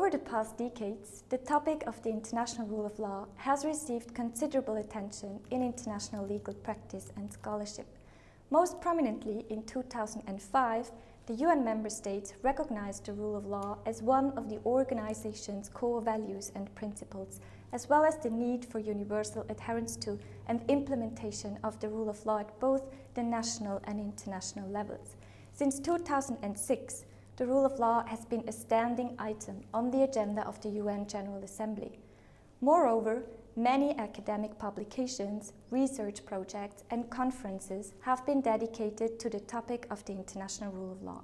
Over the past decades, the topic of the international rule of law has received considerable attention in international legal practice and scholarship. Most prominently, in 2005, the UN member states recognized the rule of law as one of the organization's core values and principles, as well as the need for universal adherence to and implementation of the rule of law at both the national and international levels. Since 2006, the rule of law has been a standing item on the agenda of the UN General Assembly. Moreover, many academic publications, research projects, and conferences have been dedicated to the topic of the international rule of law.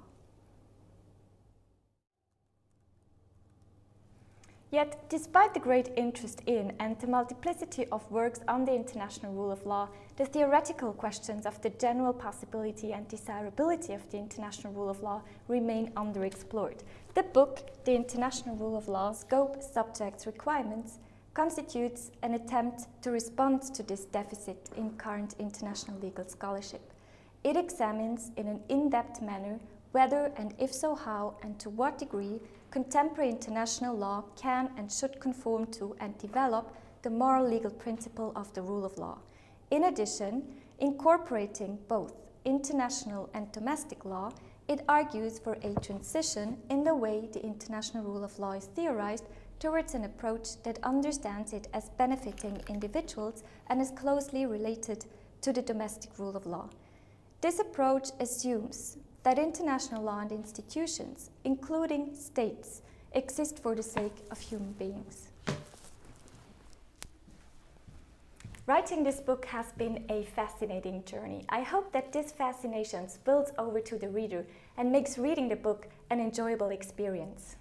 Yet, despite the great interest in and the multiplicity of works on the international rule of law, the theoretical questions of the general possibility and desirability of the international rule of law remain underexplored. The book, The International Rule of Law: Scope, Subjects, Requirements, constitutes an attempt to respond to this deficit in current international legal scholarship. It examines in an in-depth manner whether, and if so how, and to what degree, contemporary international law can and should conform to and develop the moral legal principle of the rule of law. In addition, incorporating both international and domestic law, it argues for a transition in the way the international rule of law is theorized towards an approach that understands it as benefiting individuals and is closely related to the domestic rule of law. This approach assumes that international law and institutions, including states, exist for the sake of human beings. Writing this book has been a fascinating journey. I hope that this fascination spills over to the reader and makes reading the book an enjoyable experience.